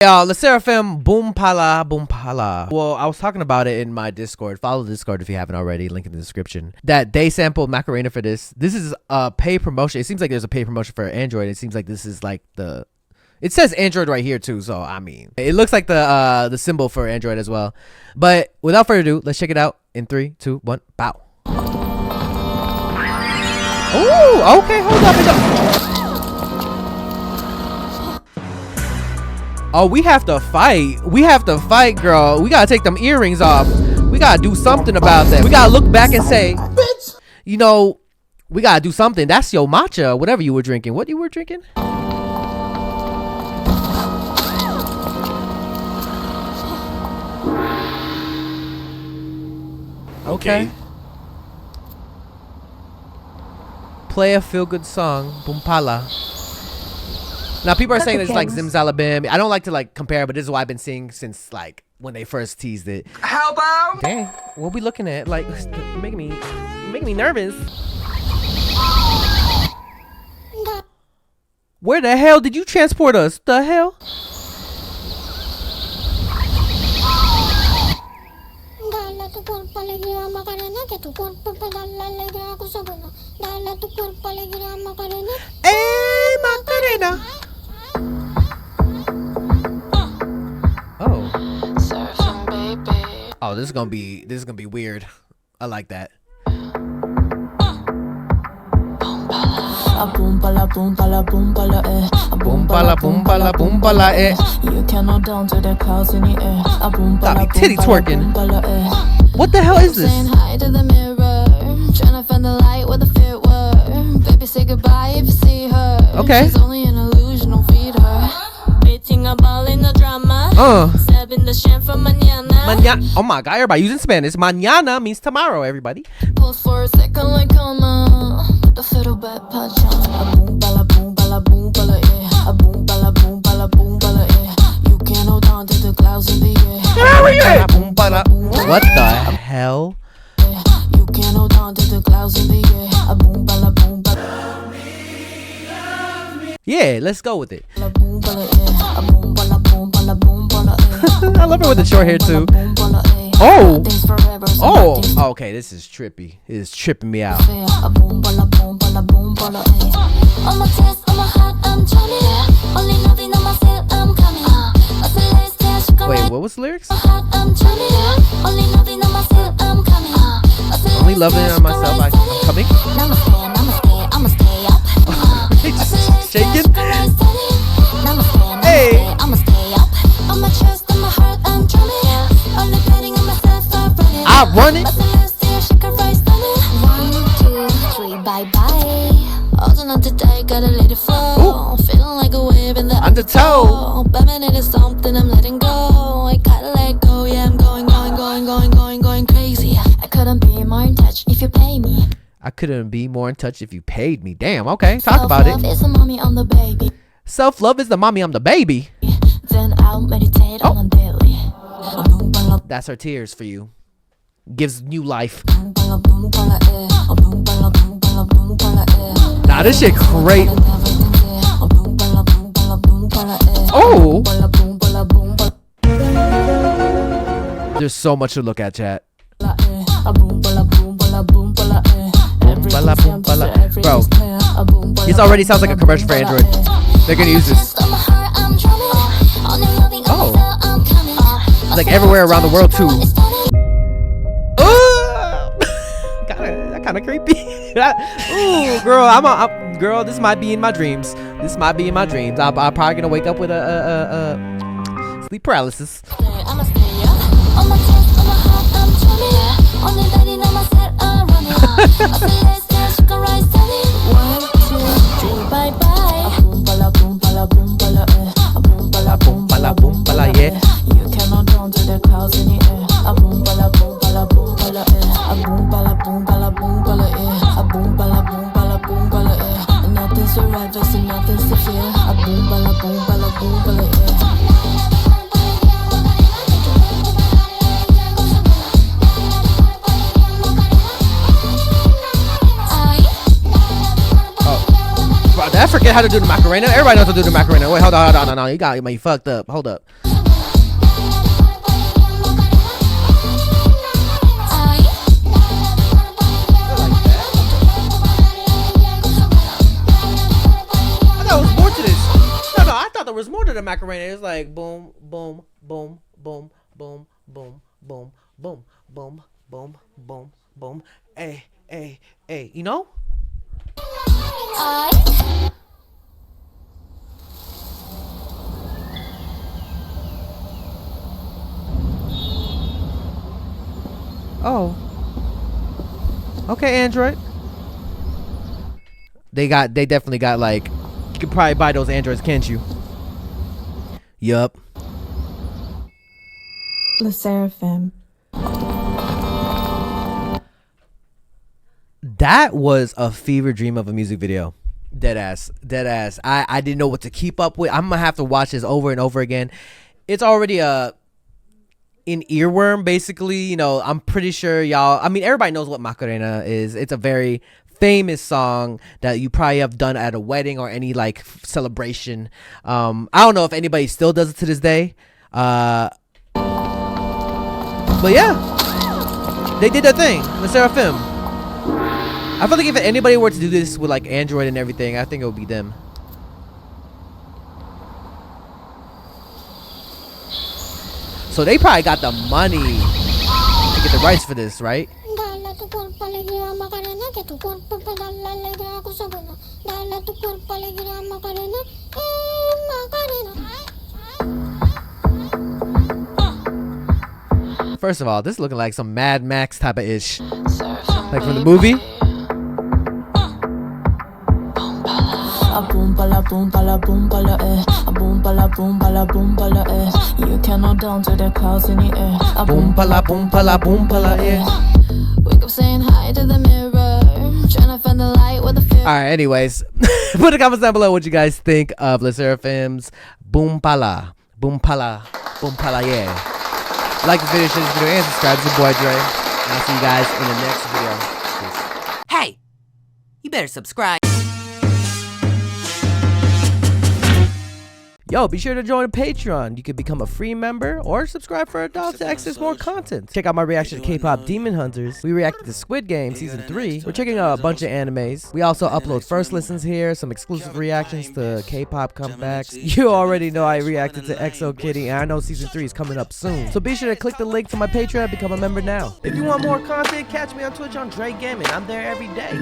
르세라핌 BOOMPALA. Well, I was talking about it in my Discord. Follow the Discord if you haven't already. Link in the description. That they sampled Macarena for this. This is a paid promotion. It seems like there's a paid promotion for Android. It seems like this is like the... It says Android right here too, so I mean, it looks like the symbol for Android as well. But without further ado, let's check it out in 3, 2, 1, bow. Oh, okay, hold up. Oh, we have to fight. We have to fight, girl. We gotta take them earrings off. We gotta do something about that. We gotta look back and say, bitch, you know, we gotta do something. That's your matcha, whatever you were drinking. What you were drinking? Okay. Play a feel-good song, BOOMPALA. Now people are saying it's like Zimzalabim. I don't like to like compare, but this is what I've been seeing since like when they first teased it. How about? Dang, what we looking at? Like making me nervous. Where the hell did you transport us? The hell? Hey, Macarena. Oh. SSERAFIM, baby. Oh, this is gonna be weird. I like that. BOOMPALA, BOOMPALA, BOOMPALA, eh. BOOMPALA, BOOMPALA, BOOMPALA, eh. You cannot down to the clouds in the air. BOOMPALA, titty twerking. What the hell is this? Hi to the mirror, trying to find the light where the fit were. Baby, say goodbye if you see her. Okay. She's only an illusion, don't feed her. Beating a ball in the drama. Stabbing the sham for mañana. Oh my god, everybody using Spanish. Mañana means tomorrow, everybody. Pause for a second like coma. The fiddle back pajama. BOOMPALA, BOOMPALA, BOOMPALA, eh. BOOMPALA, BOOMPALA, BOOMPALA, eh. You can't hold on to the clouds in the air. BOOMPALA, what the hell? You can't hold on to the clouds in the air. BOOMPALA, BOOMPALA. Yeah, let's go with it. I love it with the short hair too. Oh, oh, okay, this is trippy. It is tripping me out. Wait, what was the lyrics? Only loving it on myself, I'm coming. Just shaking. Hey. I run it. 1, 2, 3, bye bye. Today, gotta let it flow. Feeling like a wave in the undertow. Batman is something I'm letting go. I gotta let go. Yeah, I'm going crazy. I couldn't be more in touch if you pay me. I couldn't be more in touch if you paid me. Damn. Okay, talk about it. Self-love is the mommy, I'm the baby. Self-love is the mommy, I'm the baby. Then I'll meditate on a daily. That's her tears for you. Gives new life. Nah, this shit great. Oh! There's so much to look at, chat. Bro, this already sounds like a commercial for Android. They're gonna use this. Oh. It's like everywhere around the world too. Kind of creepy. Ooh, girl, girl, this might be in my dreams. This might be in my dreams. I'm probably gonna wake up with a sleep paralysis. BOOMPALA, BOOMPALA, yeah. You cannot down to the clouds in the air. BOOMPALA, BOOMPALA, BOOMPALA, eh. BOOMPALA, BOOMPALA, BOOMPALA, eh. BOOMPALA, BOOMPALA, BOOMPALA, eh. Nothing's to rival, and nothing's to fear. BOOMPALA, BOOMPALA, BOOMPALA, eh. Oh, bro, did I forget forget how to do the Macarena? Everybody knows how to do the Macarena. Wait, hold on. No, you got me fucked up. Hold up. I thought there was more to the Macarena. It was like boom, boom, boom, boom, boom, boom, boom, boom, boom, boom, boom, boom. Hey, you know? Oh. Okay, Android. They definitely got like, you could probably buy those Androids, can't you? Yup. 르세라핌. That was a fever dream of a music video. Dead ass. I didn't know what to keep up with. I'm gonna have to watch this over and over again. It's already an earworm, basically. You know, I'm pretty sure y'all, I mean, everybody knows what Macarena is. It's a very famous song that you probably have done at a wedding or any like celebration. I don't know if anybody still does it to this day. But yeah, they did their thing. 르세라핌. I feel like if anybody were to do this with like Android and everything, I think it would be them. So they probably got the money to get the rights for this, right? First of all, this is looking like some Mad Max type of ish, like from the movie. BOOMPALA, BOOMPALA, BOOMPALA, BOOMPALA, BOOMPALA, BOOMPALA, you cannot down to the clouds in the air. BOOMPALA, BOOMPALA, BOOMPALA, Wake up saying hi to the mirror, trying to find the light with the fear. Alright, anyways, put in the comments down below what you guys think of 르세라핌's BOOMPALA, BOOMPALA, BOOMPALA, Like this video, share this video, and subscribe to your boy Dre. And I'll see you guys in the next video. Peace. Hey, you better subscribe. Yo, be sure to join the Patreon. You can become a free member or subscribe for $1 to access more content. Check out my reaction to K-pop Demon Hunters. We reacted to Squid Game Season 3. We're checking out a bunch of animes. We also upload first listens here, some exclusive reactions to K-pop comebacks. You already know I reacted to EXO Kitty, and I know Season 3 is coming up soon. So be sure to click the link to my Patreon and become a member now. If you want more content, catch me on Twitch on JREKML. I'm there every day.